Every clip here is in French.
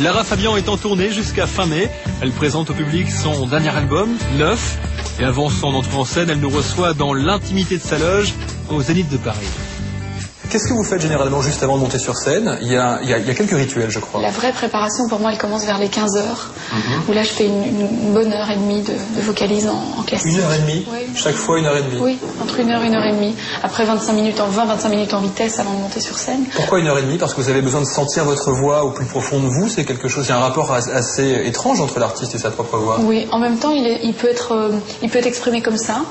Lara Fabian est en tournée jusqu'à fin mai. Elle présente au public son dernier album, Neuf. Et avant son entrée en scène, elle nous reçoit dans l'intimité de sa loge au Zénith de Paris. Qu'est-ce que vous faites généralement juste avant de monter sur scène? Il y a quelques rituels, je crois. La vraie préparation, pour moi, elle commence vers les 15h, où là, je fais une bonne heure et demie de vocalise en classique. 1h30? Oui. Chaque fois 1h30? Oui, entre 1h et 1h30. Après 25 minutes en vitesse avant de monter sur scène. Pourquoi 1h30? Parce que vous avez besoin de sentir votre voix au plus profond de vous? C'est quelque chose, il y a un rapport assez étrange entre l'artiste et sa propre voix. Oui, en même temps, il peut être exprimé comme ça,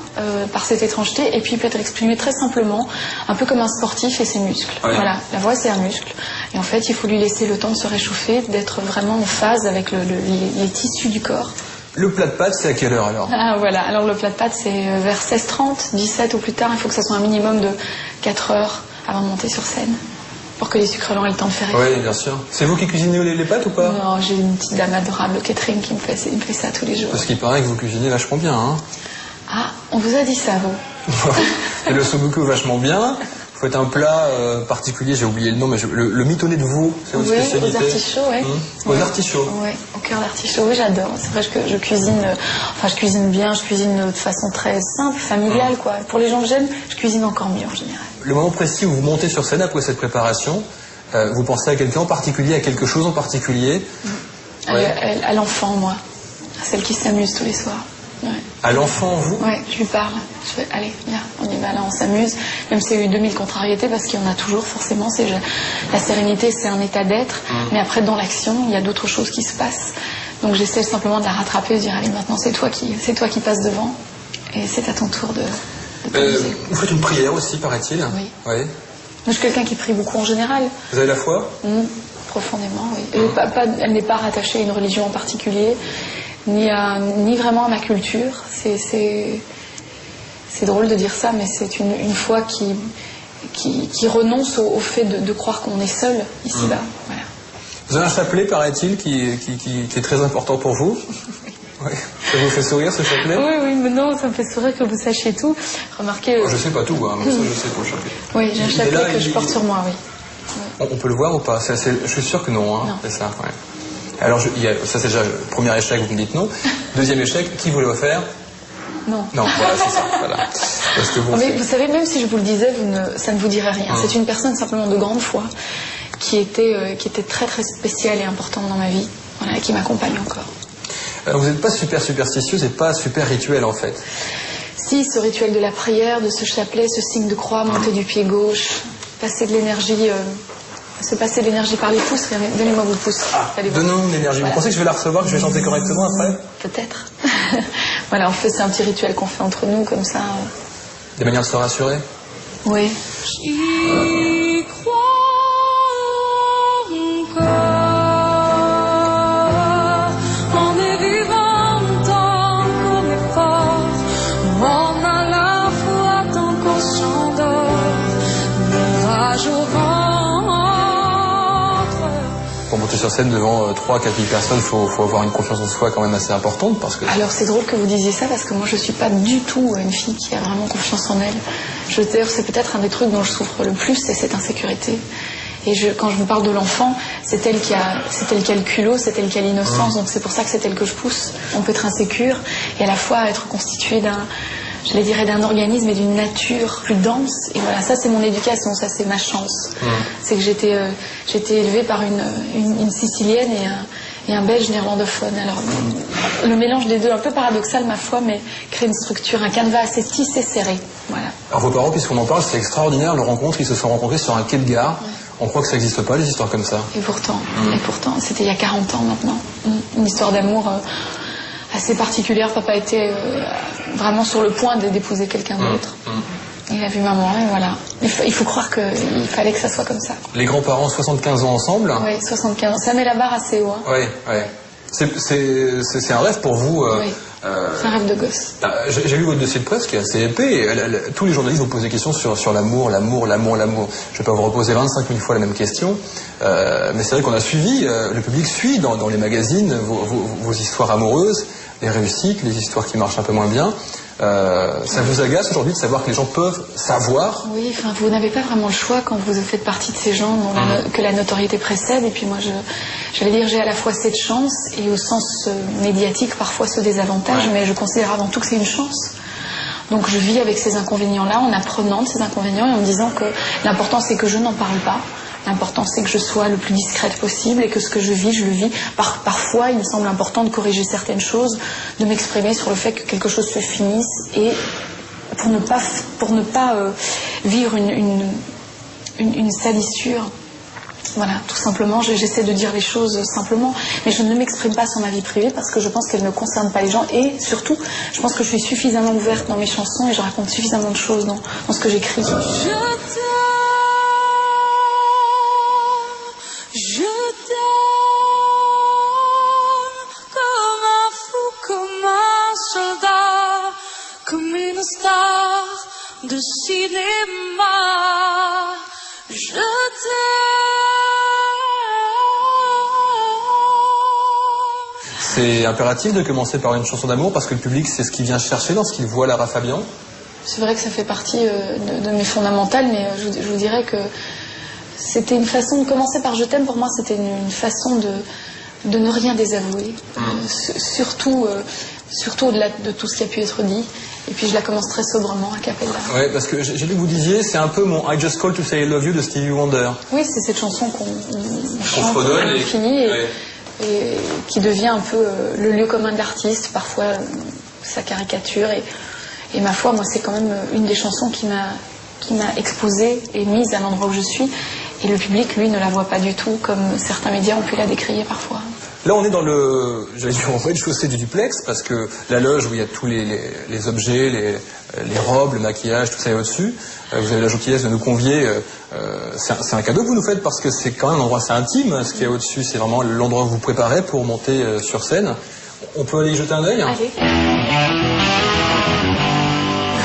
par cette étrangeté, et puis il peut être exprimé très simplement, un peu comme un sportif et ses muscles. Ouais. Voilà, la voix c'est un muscle. Et en fait, il faut lui laisser le temps de se réchauffer, d'être vraiment en phase avec les tissus du corps. Le plat de pâtes, c'est à quelle heure alors? Ah voilà, alors le plat de pâtes c'est vers 16h30, 17 ou plus tard. Il faut que ça soit un minimum de 4 heures avant de monter sur scène, pour que les sucres lents aient le temps de faire effet. Oui, bien sûr. C'est vous qui cuisinez les pâtes ou pas? Non, j'ai une petite dame adorable, Catherine, qui me fait ça tous les jours. Parce qu'il paraît que vous cuisinez vachement bien, hein? Ah, on vous a dit ça, vous? Et le sobuku vachement bien. Vous faites un plat particulier, j'ai oublié le nom, mais le mitonné de veau, c'est votre spécialité? Aux artichauts, oui. Aux artichauts? Oui, au cœur d'artichaut, oui, j'adore. C'est vrai que je cuisine, je cuisine bien, je cuisine de façon très simple, familiale, quoi. Pour les gens que j'aime, je cuisine encore mieux en général. Le moment précis où vous montez sur scène après cette préparation, vous pensez à quelqu'un en particulier, à quelque chose en particulier? À l'enfant, moi. À celle qui s'amuse tous les soirs. Ouais. À l'enfant, vous? Oui, je lui parle. Je fais, allez, viens, on y va, là, on s'amuse. Même s'il y a eu 2000 contrariétés, parce qu'il y en a toujours, forcément. La sérénité, c'est un état d'être. Mais après, dans l'action, il y a d'autres choses qui se passent. Donc, j'essaie simplement de la rattraper, de dire, allez, maintenant, c'est toi qui passes devant. Et c'est à ton tour de vous faites une prière aussi, paraît-il? Oui. Ouais. Moi, je suis quelqu'un qui prie beaucoup en général. Vous avez la foi? Profondément, oui. Elle n'est pas rattachée à une religion en particulier. Ni vraiment à ma culture. C'est drôle de dire ça, mais c'est une foi qui renonce au fait de croire qu'on est seul ici-bas. Voilà. Vous avez un chapelet, paraît-il, qui est très important pour vous? Oui. Ça vous fait sourire, ce chapelet? Oui, mais non, ça me fait sourire que vous sachiez tout. Remarquez... Je sais pas tout, hein, mais ça je sais pour le chapelet. Oui, j'ai un chapelet que je porte sur moi, oui. On peut le voir ou pas? Je suis sûr que non, hein. C'est ça, ouais. Alors, ça c'est déjà le premier échec, vous me dites non. Deuxième échec, qui vous l'a offert? Non. Non, voilà, c'est ça. Voilà. Parce que bon, mais vous savez, même si je vous le disais, ça ne vous dirait rien. C'est une personne simplement de grande foi qui était très très spéciale et importante dans ma vie, voilà, et qui m'accompagne encore. Alors, vous n'êtes pas super superstitieuse et pas super rituel en fait? Si, ce rituel de la prière, de ce chapelet, ce signe de croix, monter du pied gauche, passer de l'énergie... se passer de l'énergie par les pouces. Donnez-moi vos pouces. Donnons l'énergie. Voilà. Vous pensez que je vais la recevoir, que je vais chanter correctement après? Peut-être. Voilà, c'est un petit rituel qu'on fait entre nous, comme ça. Des manières de se rassurer? Oui. J'y crois encore. On est vivant tant qu'on est fort. On a la foi tant qu'on s'endort. L'orage au vent. Pour monter sur scène devant 3 à 4 000 personnes, il faut avoir une confiance en soi quand même assez importante parce que... Alors c'est drôle que vous disiez ça parce que moi je suis pas du tout une fille qui a vraiment confiance en elle. D'ailleurs c'est peut-être un des trucs dont je souffre le plus, c'est cette insécurité. Et quand je vous parle de l'enfant, c'est elle qui a le culot, c'est elle qui a l'innocence, donc c'est pour ça que c'est elle que je pousse. On peut être insécure et à la fois être constitué d'un organisme et d'une nature plus dense. Et voilà, ça c'est mon éducation, ça c'est ma chance. C'est que j'ai été élevée par une Sicilienne et un Belge néerlandophone. Alors le mélange des deux, un peu paradoxal ma foi, mais crée une structure, un canevas assez tissé, serré. Voilà. Alors vos parents, puisqu'on en parle, c'est extraordinaire, leur rencontre, ils se sont rencontrés sur un quai de gare. On croit que ça n'existe pas, des histoires comme ça. Et pourtant, c'était il y a 40 ans maintenant. Une histoire d'amour... assez particulière. Papa était vraiment sur le point d'épouser quelqu'un d'autre. Il a vu maman et voilà. Il faut croire qu'il fallait que ça soit comme ça. Les grands-parents, 75 ans ensemble? Oui, 75 ans. Ça met la barre assez haut. Hein. Oui. C'est un rêve pour vous? Oui, c'est un rêve de gosse. J'ai lu votre dossier de presse qui est assez épais. Tous les journalistes vous posent des questions sur l'amour. Je ne vais pas vous reposer 25 000 fois la même question. Mais c'est vrai qu'on a suivi, le public suit dans les magazines vos histoires amoureuses, les réussites, les histoires qui marchent un peu moins bien. Ça vous agace aujourd'hui de savoir que les gens peuvent savoir? Oui, enfin, vous n'avez pas vraiment le choix quand vous faites partie de ces gens dont que la notoriété précède. Et puis moi, j'allais dire, j'ai à la fois cette chance et au sens médiatique parfois ce désavantage, mais je considère avant tout que c'est une chance. Donc je vis avec ces inconvénients-là en apprenant de ces inconvénients et en me disant que l'important c'est que je n'en parle pas. L'important c'est que je sois le plus discrète possible et que ce que je vis, je le vis. Parfois, il me semble important de corriger certaines choses, de m'exprimer sur le fait que quelque chose se finisse et pour ne pas vivre une salissure. Voilà, tout simplement, j'essaie de dire les choses simplement, mais je ne m'exprime pas sur ma vie privée parce que je pense qu'elle ne concerne pas les gens et surtout, je pense que je suis suffisamment ouverte dans mes chansons et je raconte suffisamment de choses dans ce que j'écris. Je t'aime comme un fou, comme un soldat, comme une star de cinéma. Je t'aime. C'est impératif de commencer par une chanson d'amour parce que le public, c'est ce qu'il vient chercher dans ce qu'il voit Lara Fabian. C'est vrai que ça fait partie de mes fondamentales, mais je vous dirais que c'était une façon de commencer par Je t'aime. Pour moi, c'était une façon de ne rien désavouer, surtout au-delà de tout ce qui a pu être dit. Et puis je la commence très sobrement, a cappella. Oui, parce que j'ai lu que vous disiez, c'est un peu mon I Just Called to Say I Love You de Stevie Wonder. Oui, c'est cette chanson qu'on chante à l'infini et qui devient un peu le lieu commun de l'artiste, parfois sa caricature. Et ma foi, moi, c'est quand même une des chansons qui m'a exposée et mise à l'endroit où je suis. Et le public, lui, ne la voit pas du tout, comme certains médias ont pu la décrier parfois. Là, on est dans le, j'allais dire, en rez-de-chaussée du duplex, parce que la loge où il y a tous les objets, les robes, le maquillage, tout ça est au-dessus. Vous avez la gentillesse de nous convier. C'est un cadeau que vous nous faites parce que c'est quand même un endroit assez intime. Ce qu'il y a au-dessus, c'est vraiment l'endroit où vous préparez pour monter sur scène. On peut aller y jeter un œil? Allez.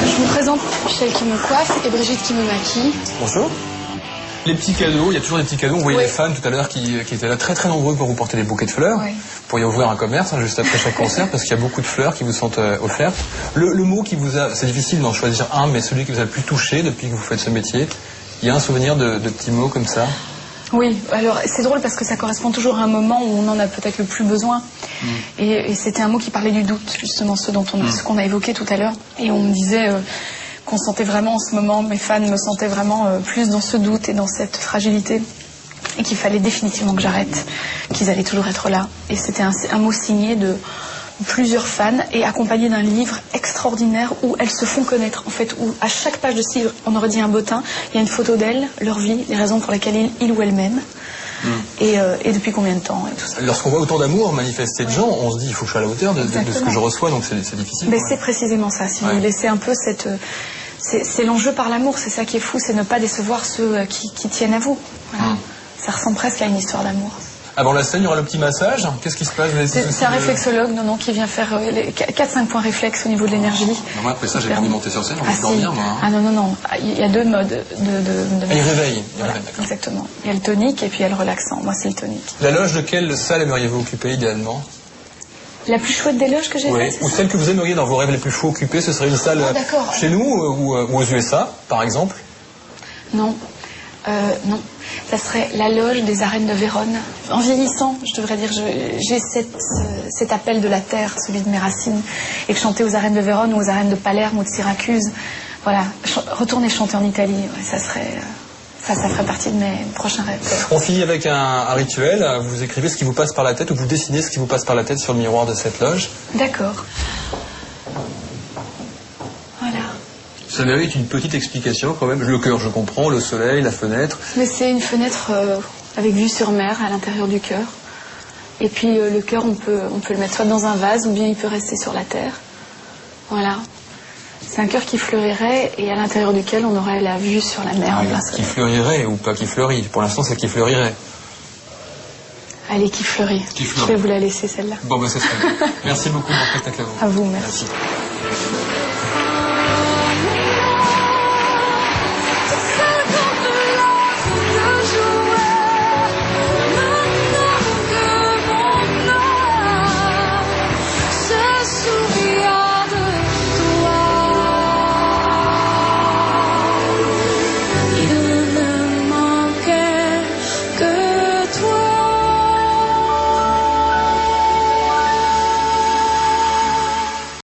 Je vous présente Michel qui me coiffe et Brigitte qui me maquille. Bonjour. Les petits cadeaux, il y a toujours des petits cadeaux. Vous voyez les fans tout à l'heure qui étaient là très très nombreux pour vous porter des bouquets de fleurs. Oui. Vous pourriez ouvrir un commerce juste après chaque concert parce qu'il y a beaucoup de fleurs qui vous sont offertes. Le mot qui vous a, c'est difficile d'en choisir un, mais celui qui vous a le plus touché depuis que vous faites ce métier, il y a un souvenir de petits mots comme ça? Oui, alors c'est drôle parce que ça correspond toujours à un moment où on en a peut-être le plus besoin. Et c'était un mot qui parlait du doute, justement, ce qu'on a évoqué tout à l'heure. Et on me disait qu'on sentait vraiment en ce moment, mes fans me sentaient vraiment plus dans ce doute et dans cette fragilité. Et qu'il fallait définitivement que j'arrête, qu'ils allaient toujours être là. Et c'était un mot signé de plusieurs fans et accompagné d'un livre extraordinaire où elles se font connaître. En fait, où à chaque page de ce livre, on aurait dit un bottin, il y a une photo d'elles, leur vie, les raisons pour lesquelles ils ou elles m'aiment. Et depuis combien de temps et tout ça. Lorsqu'on voit autant d'amour manifesté de gens, on se dit il faut que je sois à la hauteur de ce que je reçois, donc c'est difficile. Mais c'est précisément ça, si vous voulez, c'est un peu cette... C'est l'enjeu par l'amour, c'est ça qui est fou, c'est ne pas décevoir ceux qui tiennent à vous. Voilà. Ça ressemble presque à une histoire d'amour. Avant la scène, il y aura le petit massage. Qu'est-ce qui se passe? C'est un réflexologue qui vient faire les 4-5 points réflexes au niveau de l'énergie. Moi, après ça, j'ai pas envie de monter sur scène, on va dormir, moi. Ah non. Il y a deux modes de il réveille. Voilà, exactement. Il y a le tonique et puis il y a le relaxant. Moi, c'est le tonique. La loge de quelle salle aimeriez-vous occuper idéalement? La plus chouette des loges que j'ai faites, ou celle que vous aimeriez dans vos rêves les plus fous occuper, ce serait une salle chez nous ou aux USA, par exemple? Non. Non, ça serait la loge des arènes de Vérone. En vieillissant, je devrais dire, j'ai cet appel de la terre, celui de mes racines, et que chanter aux arènes de Vérone ou aux arènes de Palerme ou de Syracuse, voilà, retourner chanter en Italie, ça ferait partie de mes prochains rêves. On finit avec un rituel, vous écrivez ce qui vous passe par la tête ou vous dessinez ce qui vous passe par la tête sur le miroir de cette loge. D'accord. Ça mérite une petite explication quand même. Le cœur, je comprends, le soleil, la fenêtre. Mais c'est une fenêtre avec vue sur mer à l'intérieur du cœur. Et puis le cœur, on peut le mettre soit dans un vase ou bien il peut rester sur la terre. Voilà. C'est un cœur qui fleurirait et à l'intérieur duquel on aurait la vue sur la mer. Qui fleurirait ou pas qui fleurit. Pour l'instant, c'est qui fleurirait. Allez, qui fleurit. Je vais vous la laisser celle-là. Bon, c'est très bien. Merci beaucoup pour le spectacle à vous. À vous, merci.